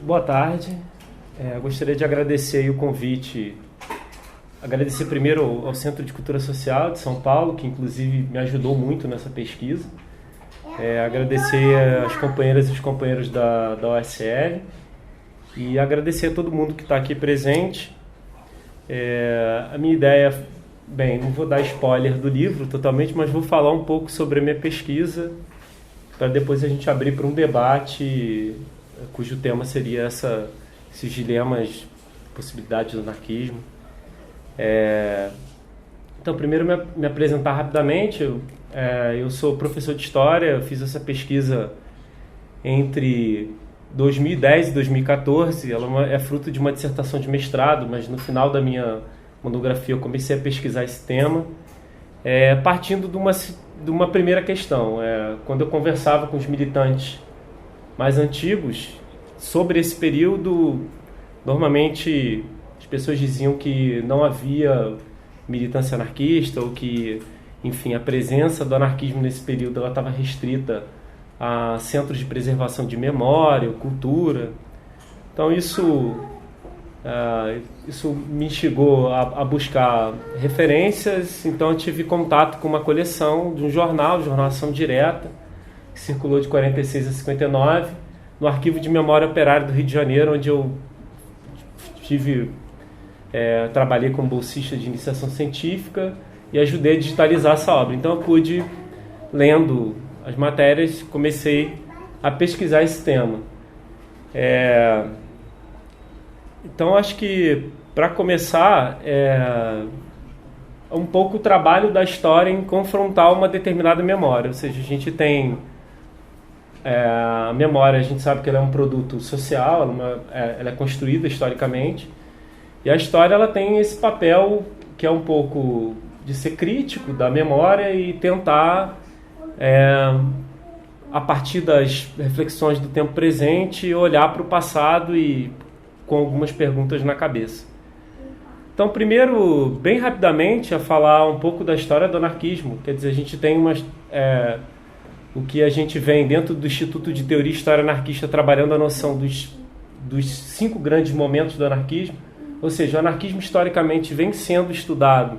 Boa tarde. Gostaria de agradecer aí o convite. Agradecer primeiro ao Centro de Cultura Social de São Paulo, que inclusive me ajudou muito nessa pesquisa. Agradecer às companheiras e os companheiros da UFSR e agradecer a todo mundo que está aqui presente. A minha ideia, não vou dar spoiler do livro totalmente, mas vou falar um pouco sobre a minha pesquisa para depois a gente abrir para um debate cujo tema seria esses dilemas, possibilidades do anarquismo. Então, primeiro me apresentar rapidamente. Eu sou professor de História, eu fiz essa pesquisa entre 2010 e 2014. Ela é fruto de uma dissertação de mestrado, mas no final da minha monografia eu comecei a pesquisar esse tema, partindo de uma primeira questão. Quando eu conversava com os militantes mais antigos sobre esse período, normalmente as pessoas diziam que não havia militância anarquista ou que, enfim, a presença do anarquismo nesse período ela estava restrita a centros de preservação de memória, cultura. Então isso me instigou a buscar referências. Então eu tive contato com uma coleção de um jornal, Ação Direta, que circulou de 46 a 59, no Arquivo de Memória Operária do Rio de Janeiro, onde eu trabalhei como bolsista de iniciação científica e ajudei a digitalizar essa obra. Então eu pude, lendo as matérias, comecei a pesquisar esse tema. Então acho que, para começar, um pouco o trabalho da história em confrontar uma determinada memória. Ou seja, a gente tem a memória, a gente sabe que ela é um produto social, ela é construída historicamente, e a história ela tem esse papel que é um pouco de ser crítico da memória e tentar, a partir das reflexões do tempo presente, olhar para o passado e com algumas perguntas na cabeça. Então, primeiro, bem rapidamente, a falar um pouco da história do anarquismo. Quer dizer, a gente tem o que a gente vem dentro do Instituto de Teoria e História Anarquista trabalhando a noção dos 5 grandes momentos do anarquismo. Ou seja, o anarquismo historicamente vem sendo estudado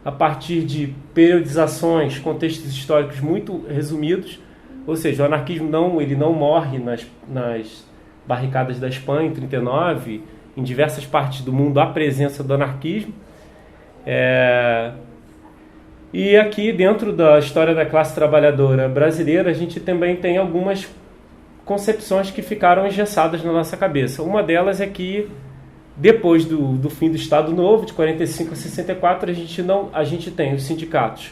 a partir de periodizações, contextos históricos muito resumidos. Ou seja, o anarquismo não morre nas barricadas da Espanha em 39, em diversas partes do mundo há presença do anarquismo. E aqui, dentro da história da classe trabalhadora brasileira, a gente também tem algumas concepções que ficaram engessadas na nossa cabeça. Uma delas é que, depois do fim do Estado Novo, de 45 a 64, a gente tem os sindicatos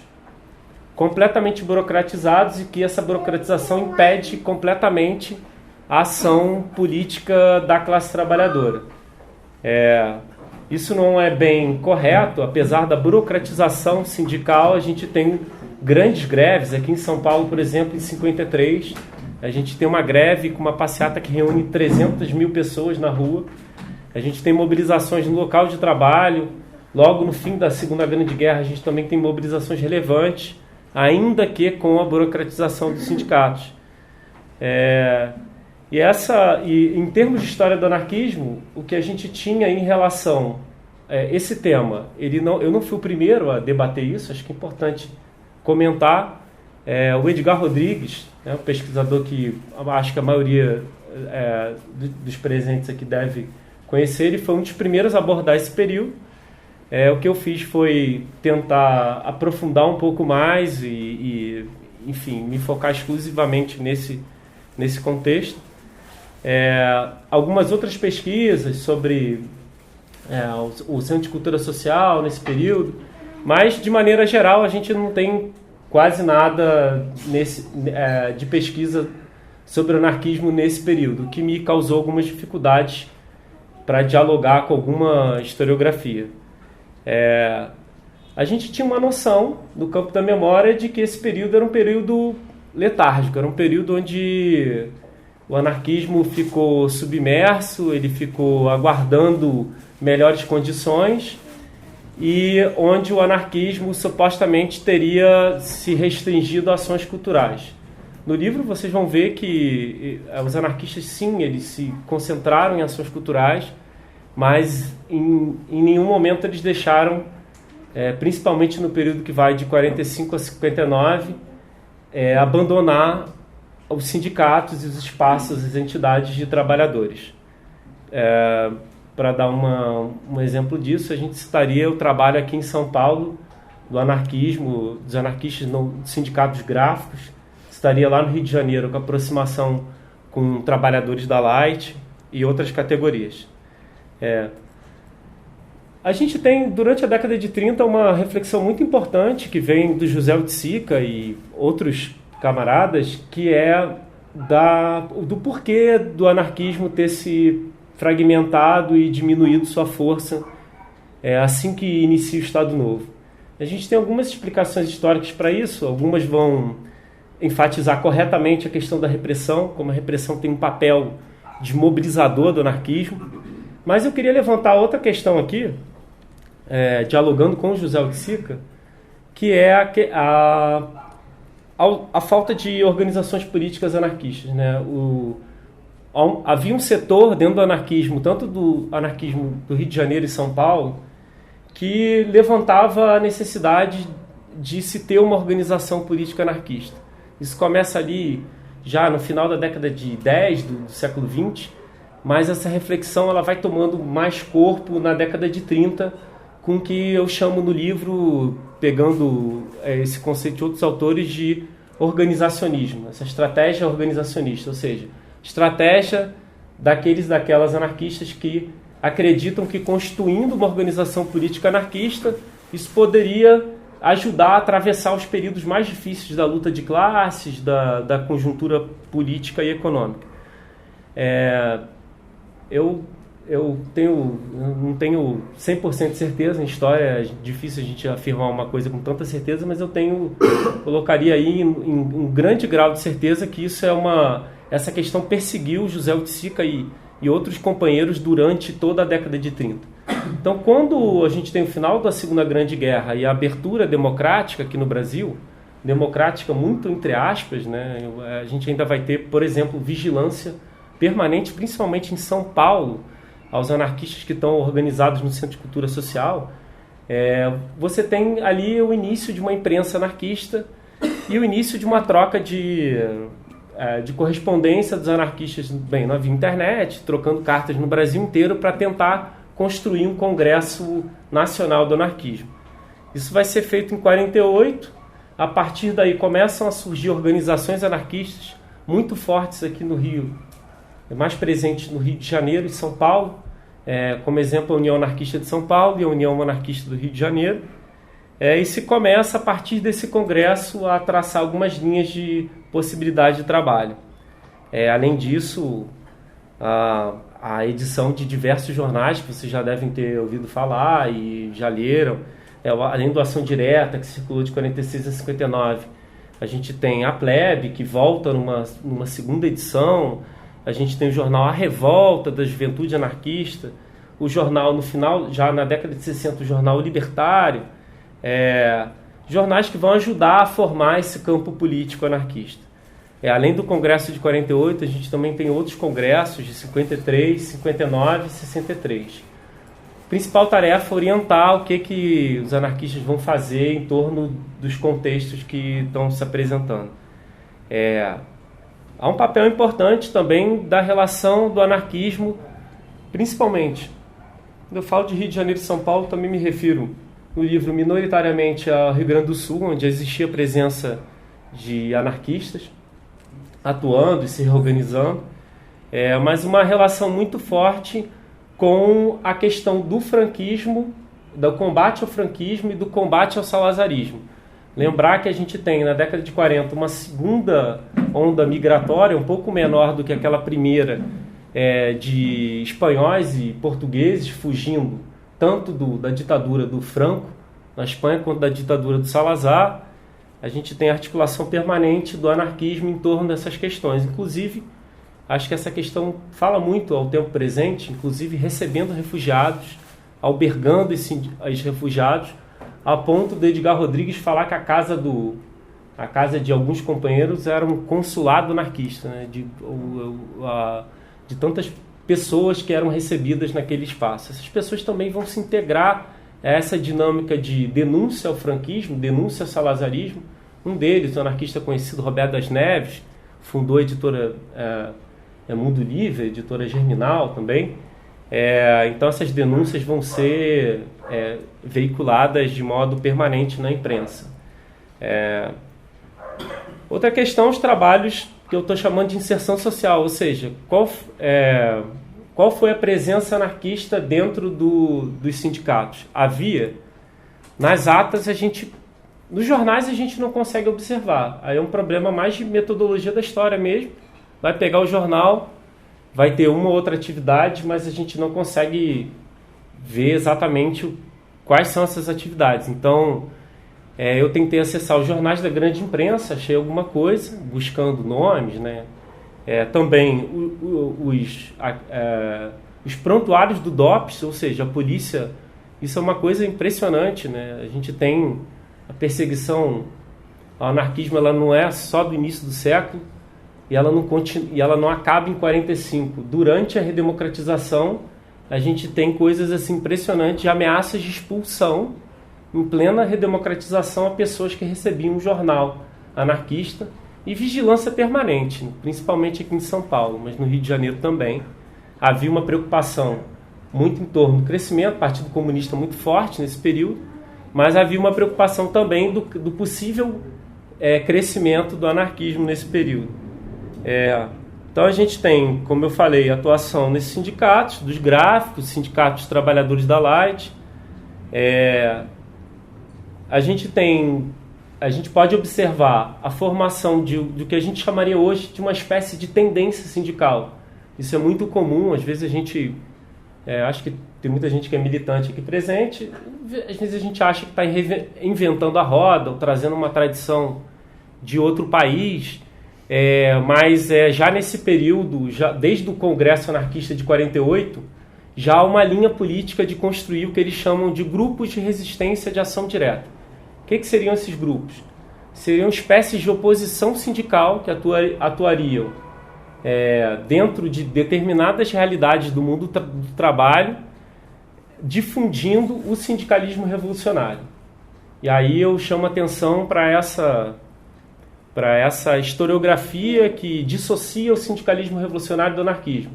completamente burocratizados e que essa burocratização impede completamente a ação política da classe trabalhadora. Isso não é bem correto. Apesar da burocratização sindical, a gente tem grandes greves. Aqui em São Paulo, por exemplo, em 53, a gente tem uma greve com uma passeata que reúne 300 mil pessoas na rua. A gente tem mobilizações no local de trabalho. Logo no fim da Segunda Grande Guerra, a gente também tem mobilizações relevantes, ainda que com a burocratização dos sindicatos. E em termos de história do anarquismo, o que a gente tinha em relação a esse tema, eu não fui o primeiro a debater isso, acho que é importante comentar. O Edgar Rodrigues, um pesquisador que acho que a maioria dos presentes aqui deve conhecer, ele foi um dos primeiros a abordar esse período. O que eu fiz foi tentar aprofundar um pouco mais enfim, me focar exclusivamente nesse contexto. Algumas outras pesquisas sobre o Centro de Cultura Social nesse período, mas de maneira geral a gente não tem quase nada de pesquisa sobre o anarquismo nesse período, o que me causou algumas dificuldades para dialogar com alguma historiografia. A gente tinha uma noção no campo da memória de que esse período era um período letárgico, era um período onde o anarquismo ficou submerso, ele ficou aguardando melhores condições e onde o anarquismo supostamente teria se restringido a ações culturais. No livro vocês vão ver que os anarquistas, sim, eles se concentraram em ações culturais, mas em nenhum momento eles deixaram, principalmente no período que vai de 45 a 59, abandonar os sindicatos e os espaços, as entidades de trabalhadores. Para dar um exemplo disso, a gente citaria o trabalho aqui em São Paulo do anarquismo, dos anarquistas dos sindicatos gráficos. Estaria lá no Rio de Janeiro com aproximação com trabalhadores da Light e outras categorias. A gente tem, durante a década de 30, uma reflexão muito importante que vem do José Oiticica e outros camaradas, que é do porquê do anarquismo ter se fragmentado e diminuído sua força assim que inicia o Estado Novo. A gente tem algumas explicações históricas para isso, algumas vão enfatizar corretamente a questão da repressão, como a repressão tem um papel desmobilizador do anarquismo, mas eu queria levantar outra questão aqui, dialogando com o José Oiticica, que é a falta de organizações políticas anarquistas, né? Havia um setor dentro do anarquismo, tanto do anarquismo do Rio de Janeiro e São Paulo, que levantava a necessidade de se ter uma organização política anarquista. Isso começa ali já no final da década de 10 do século 20, mas essa reflexão ela vai tomando mais corpo na década de 30, com o que eu chamo no livro, pegando esse conceito de outros autores, de organizacionismo, essa estratégia organizacionista, ou seja, estratégia daquelas anarquistas que acreditam que constituindo uma organização política anarquista, isso poderia ajudar a atravessar os períodos mais difíceis da luta de classes, da conjuntura política e econômica. Eu não tenho 100% de certeza, em história é difícil a gente afirmar uma coisa com tanta certeza, mas eu colocaria aí em um grande grau de certeza que isso essa questão perseguiu José Oiticica e outros companheiros durante toda a década de 30. Então, quando a gente tem o final da Segunda Grande Guerra e a abertura democrática aqui no Brasil, democrática muito entre aspas, né? A gente ainda vai ter, por exemplo, vigilância permanente, principalmente em São Paulo, aos anarquistas que estão organizados no Centro de Cultura Social. Você tem ali o início de uma imprensa anarquista e o início de uma troca de correspondência dos anarquistas, não havia internet, trocando cartas no Brasil inteiro para tentar construir um congresso nacional do anarquismo. Isso vai ser feito em 48, a partir daí começam a surgir organizações anarquistas muito fortes aqui no Rio, mais presentes no Rio de Janeiro e São Paulo, como exemplo a União Anarquista de São Paulo e a União Anarquista do Rio de Janeiro, e se começa a partir desse congresso a traçar algumas linhas de possibilidade de trabalho. Além disso, a edição de diversos jornais que vocês já devem ter ouvido falar e já leram, além do Ação Direta, que circulou de 46 a 59, a gente tem a Plebe, que volta numa segunda edição, a gente tem o jornal A Revolta, da Juventude Anarquista, o jornal, no final, já na década de 60, o jornal Libertário, jornais que vão ajudar a formar esse campo político anarquista. Além do Congresso de 48, a gente também tem outros congressos de 53, 59 e 63. A principal tarefa é orientar o que os anarquistas vão fazer em torno dos contextos que estão se apresentando. Há um papel importante também da relação do anarquismo, principalmente. Quando eu falo de Rio de Janeiro e São Paulo, também me refiro no livro minoritariamente ao Rio Grande do Sul, onde existia a presença de anarquistas atuando e se reorganizando, mas uma relação muito forte com a questão do franquismo, do combate ao franquismo e do combate ao salazarismo. Lembrar que a gente tem, na década de 40, uma segunda onda migratória, um pouco menor do que aquela primeira, de espanhóis e portugueses fugindo tanto da ditadura do Franco, na Espanha, quanto da ditadura do Salazar. A gente tem a articulação permanente do anarquismo em torno dessas questões. Inclusive, acho que essa questão fala muito ao tempo presente, inclusive recebendo refugiados, albergando esses refugiados, a ponto de Edgar Rodrigues falar que a casa do A casa de alguns companheiros era um consulado anarquista, né? De tantas pessoas que eram recebidas naquele espaço. Essas pessoas também vão se integrar a essa dinâmica de denúncia ao franquismo, denúncia ao salazarismo. Um deles, um anarquista conhecido, Roberto das Neves, fundou a editora Mundo Livre, a editora Germinal também. Então essas denúncias vão ser veiculadas de modo permanente na imprensa. Outra questão, os trabalhos que eu estou chamando de inserção social, ou seja, qual foi a presença anarquista dentro dos sindicatos? Havia, nas atas, nos jornais a gente não consegue observar. Aí é um problema mais de metodologia da história mesmo. Vai pegar o jornal, vai ter uma ou outra atividade, mas a gente não consegue ver exatamente quais são essas atividades. Então, eu tentei acessar os jornais da grande imprensa, achei alguma coisa, buscando nomes, né? Também os prontuários do DOPS, ou seja, a polícia, isso é uma coisa impressionante, né? A gente tem a perseguição ao anarquismo, ela não é só do início do século, e ela não acaba em 45. Durante a redemocratização, a gente tem coisas assim impressionantes, de ameaças de expulsão em plena redemocratização a pessoas que recebiam um jornal anarquista, e vigilância permanente, principalmente aqui em São Paulo, mas no Rio de Janeiro também. Havia uma preocupação muito em torno do crescimento, o Partido Comunista muito forte nesse período, mas havia uma preocupação também do possível crescimento do anarquismo nesse período. Então a gente tem, como eu falei, atuação nesses sindicatos, dos gráficos, sindicatos dos trabalhadores da Light. A gente pode observar a formação do que a gente chamaria hoje de uma espécie de tendência sindical. Isso é muito comum, às vezes a gente, acho que tem muita gente que é militante aqui presente, às vezes a gente acha que está inventando a roda ou trazendo uma tradição de outro país, mas já nesse período, desde o Congresso Anarquista de 48, já há uma linha política de construir o que eles chamam de grupos de resistência de ação direta. O que seriam esses grupos? Seriam espécies de oposição sindical que atuariam dentro de determinadas realidades do mundo do trabalho, difundindo o sindicalismo revolucionário. E aí eu chamo atenção para essa historiografia que dissocia o sindicalismo revolucionário do anarquismo.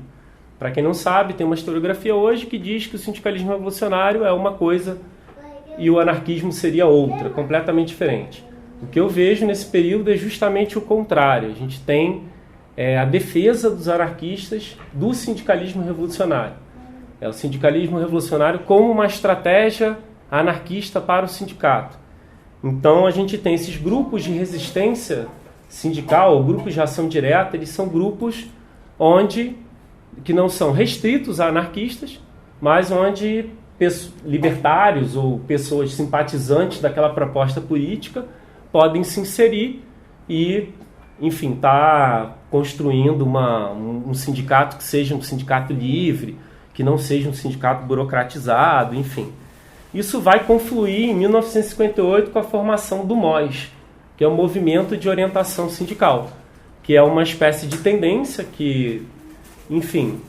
Para quem não sabe, tem uma historiografia hoje que diz que o sindicalismo revolucionário é uma coisa e o anarquismo seria outra, completamente diferente. O que eu vejo nesse período é justamente o contrário. A gente tem a defesa dos anarquistas do sindicalismo revolucionário. O sindicalismo revolucionário como uma estratégia anarquista para o sindicato. Então a gente tem esses grupos de resistência sindical, ou grupos de ação direta, eles são grupos que não são restritos a anarquistas, mas onde libertários ou pessoas simpatizantes daquela proposta política podem se inserir e, enfim, tá construindo um sindicato que seja um sindicato livre, que não seja um sindicato burocratizado, enfim. Isso vai confluir em 1958 com a formação do MOS, que é o Movimento de Orientação Sindical, que é uma espécie de tendência que, enfim,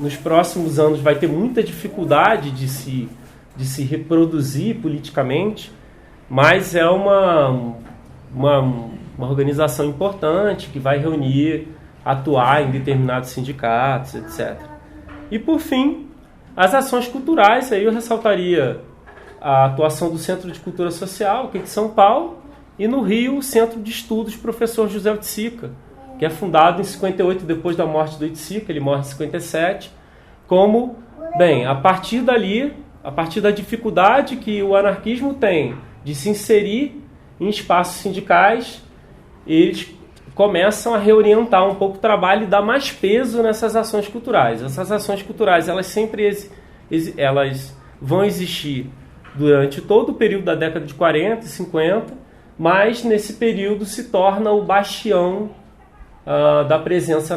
nos próximos anos vai ter muita dificuldade de se reproduzir politicamente, mas é uma organização importante que vai reunir, atuar em determinados sindicatos, etc. E por fim, as ações culturais, aí eu ressaltaria a atuação do Centro de Cultura Social, aqui de São Paulo, e no Rio, o Centro de Estudos Professor José Oiticica, que é fundado em 58, depois da morte do Oiticica, ele morre em 57, a partir dali, a partir da dificuldade que o anarquismo tem de se inserir em espaços sindicais, eles começam a reorientar um pouco o trabalho e dar mais peso nessas ações culturais. Essas ações culturais, elas sempre elas vão existir durante todo o período da década de 40 e 50, mas nesse período se torna o bastião da presença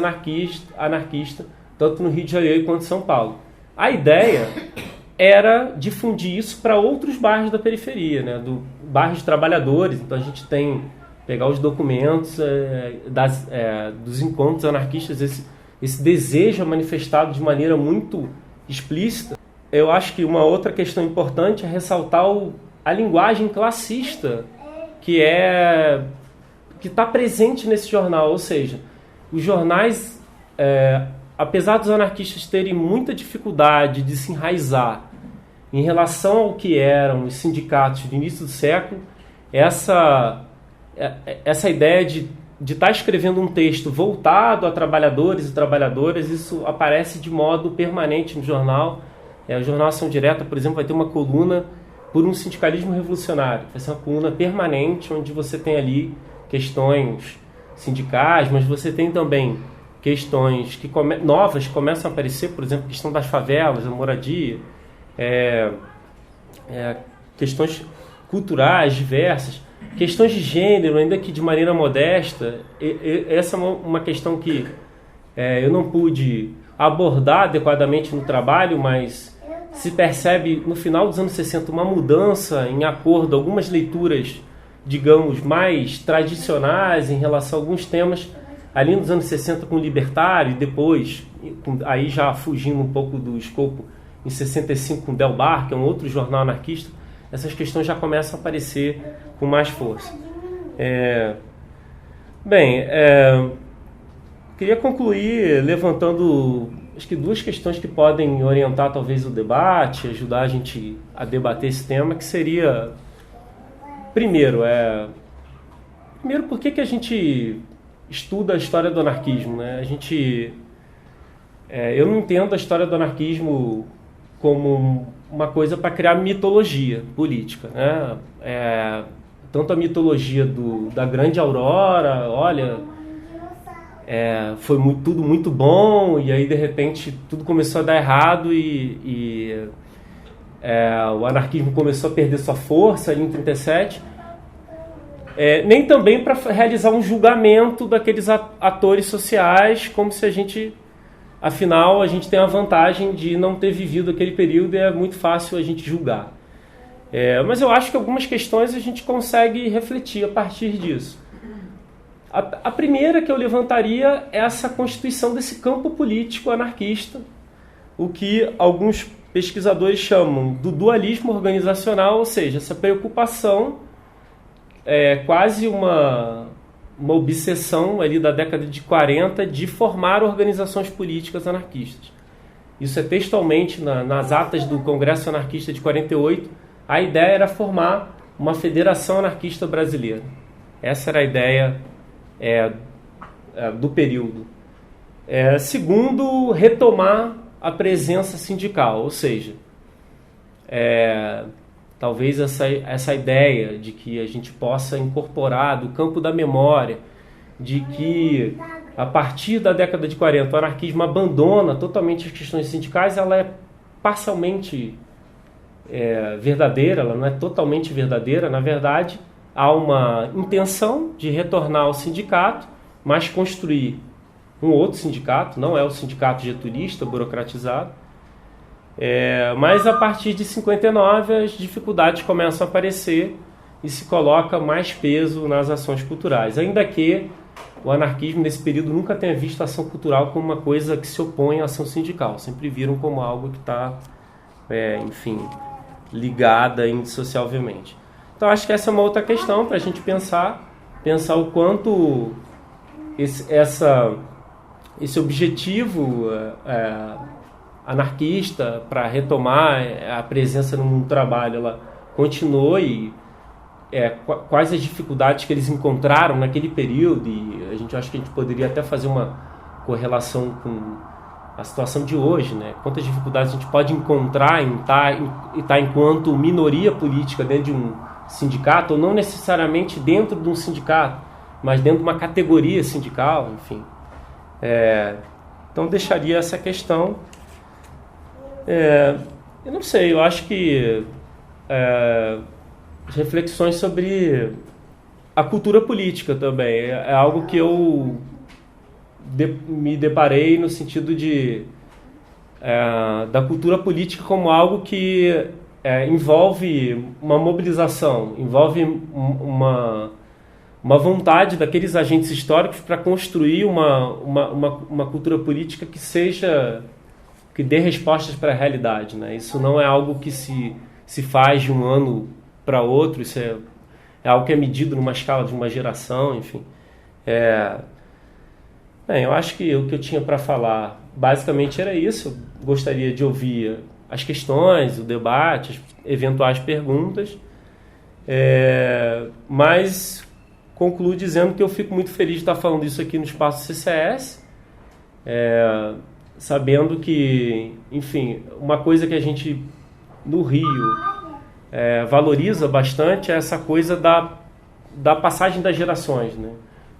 anarquista, tanto no Rio de Janeiro quanto em São Paulo. A ideia era difundir isso para outros bairros da periferia, né? Bairros de trabalhadores. Então a gente tem pegar os documentos dos encontros anarquistas, esse desejo é manifestado de maneira muito explícita. Eu acho que uma outra questão importante é ressaltar a linguagem classista que está presente nesse jornal, ou seja, os jornais, apesar dos anarquistas terem muita dificuldade de se enraizar em relação ao que eram os sindicatos do início do século, essa ideia de estar escrevendo um texto voltado a trabalhadores e trabalhadoras, isso aparece de modo permanente no jornal. O Jornal Ação Direta, por exemplo, vai ter uma coluna por um sindicalismo revolucionário. Vai ser uma coluna permanente, onde você tem ali questões sindicais, mas você tem também questões novas que começam a aparecer, por exemplo, a questão das favelas, a moradia, questões culturais diversas, questões de gênero, ainda que de maneira modesta. Essa é uma questão que eu não pude abordar adequadamente no trabalho, mas se percebe no final dos anos 60 uma mudança em acordo, algumas leituras, digamos, mais tradicionais em relação a alguns temas, ali nos anos 60 com o Libertário, e depois, aí já fugindo um pouco do escopo, em 65 com Del Bar, que é um outro jornal anarquista, essas questões já começam a aparecer com mais força. Queria concluir levantando, acho que duas questões que podem orientar talvez o debate, ajudar a gente a debater esse tema, que seria, primeiro, por que a gente estuda a história do anarquismo, né? Eu não entendo a história do anarquismo como uma coisa para criar mitologia política, né? Tanto a mitologia da grande aurora, olha, foi tudo muito bom, e aí de repente tudo começou a dar errado e o anarquismo começou a perder sua força ali em 37. Nem também para realizar um julgamento daqueles atores sociais, como se afinal a gente tem a vantagem de não ter vivido aquele período e é muito fácil a gente julgar. Mas eu acho que algumas questões a gente consegue refletir a partir disso. A primeira que eu levantaria é essa constituição desse campo político anarquista, o que alguns pesquisadores chamam do dualismo organizacional, ou seja, essa preocupação, quase uma obsessão ali da década de 40 de formar organizações políticas anarquistas. Isso é textualmente nas atas do Congresso Anarquista de 48, a ideia era formar uma federação anarquista brasileira. Essa era a ideia do período. Segundo, retomar a presença sindical, ou seja, talvez essa ideia de que a gente possa incorporar do campo da memória, de que a partir da década de 40 o anarquismo abandona totalmente as questões sindicais, ela é parcialmente verdadeira, ela não é totalmente verdadeira. Na verdade, há uma intenção de retornar ao sindicato, mas construir um outro sindicato, não é o sindicato getulista, burocratizado. Mas a partir de 59 as dificuldades começam a aparecer e se coloca mais peso nas ações culturais, ainda que o anarquismo nesse período nunca tenha visto a ação cultural como uma coisa que se opõe à ação sindical, sempre viram como algo que está, ligada indissociavelmente. Então acho que essa é uma outra questão para a gente pensar o quanto esse objetivo anarquista para retomar a presença no mundo do trabalho, ela continuou, e quais as dificuldades que eles encontraram naquele período, e acho que a gente poderia até fazer uma correlação com a situação de hoje, né? Quantas dificuldades a gente pode encontrar em estar enquanto minoria política dentro de um sindicato, ou não necessariamente dentro de um sindicato, mas dentro de uma categoria sindical, enfim. Então deixaria essa questão. Eu não sei, eu acho que reflexões sobre a cultura política também é algo que eu me deparei no sentido de da cultura política como algo que envolve uma mobilização, envolve uma vontade daqueles agentes históricos para construir uma cultura política que dê respostas para a realidade, né? Isso não é algo que se faz de um ano para outro, isso é algo que é medido numa escala de uma geração, enfim. Bem, eu acho que o que eu tinha para falar basicamente era isso. Eu gostaria de ouvir as questões, o debate, as eventuais perguntas, mas concluo dizendo que eu fico muito feliz de estar falando isso aqui no Espaço CCS, sabendo que, enfim, uma coisa que a gente no Rio valoriza bastante é essa coisa da passagem das gerações, né?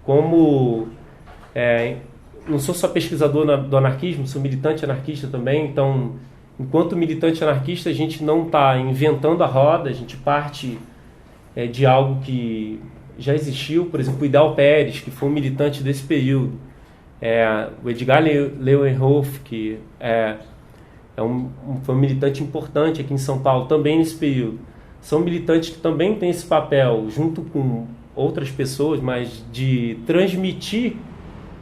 Como não sou só pesquisador do anarquismo, sou militante anarquista também, então, enquanto militante anarquista, a gente não está inventando a roda, a gente parte de algo que já existiu. Por exemplo, o Idal Pérez, que foi um militante desse período, o Edgar Leuenhoff, que foi um militante importante aqui em São Paulo, também nesse período. São militantes que também têm esse papel, junto com outras pessoas, mas de transmitir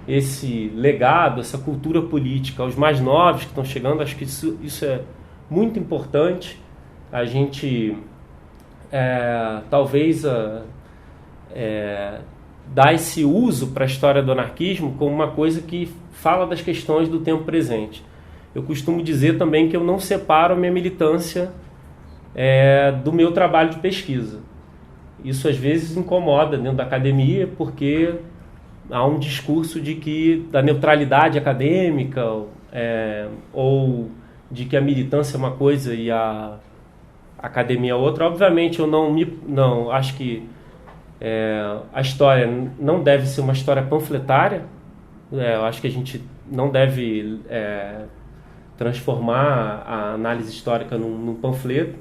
esse legado, essa cultura política aos mais novos que estão chegando. Acho que isso é muito importante. A gente talvez dar esse uso para a história do anarquismo como uma coisa que fala das questões do tempo presente. Eu costumo dizer também que eu não separo a minha militância do meu trabalho de pesquisa. Isso às vezes incomoda dentro da academia, porque há um discurso da neutralidade acadêmica, ou de que a militância é uma coisa e a academia é outra. Obviamente eu não acho que a história não deve ser uma história panfletária. Eu acho que a gente não deve transformar a análise histórica num panfleto,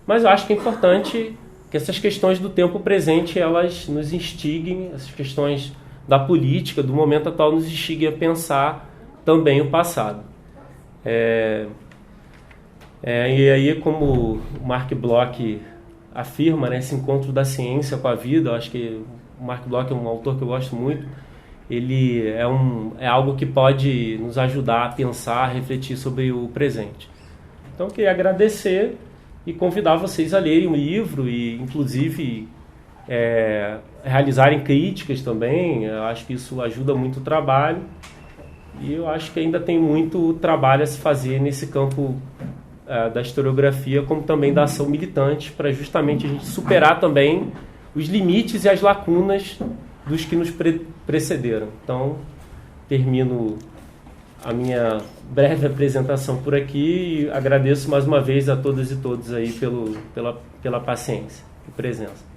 mas eu acho que é importante que essas questões do tempo presente elas nos instiguem, essas questões da política, do momento atual, nos instiguem a pensar também o passado. E aí, como o Mark Bloch afirma, né, esse encontro da ciência com a vida, eu acho que o Mark Bloch é um autor que eu gosto muito. Ele é algo que pode nos ajudar a pensar, a refletir sobre o presente. Então, eu queria agradecer e convidar vocês a lerem o livro e, inclusive, realizarem críticas também. Eu acho que isso ajuda muito o trabalho, e eu acho que ainda tem muito trabalho a se fazer nesse campo da historiografia, como também da ação militante, para justamente a gente superar também os limites e as lacunas dos que nos precederam. Então, termino a minha breve apresentação por aqui e agradeço mais uma vez a todas e todos aí pela paciência e presença.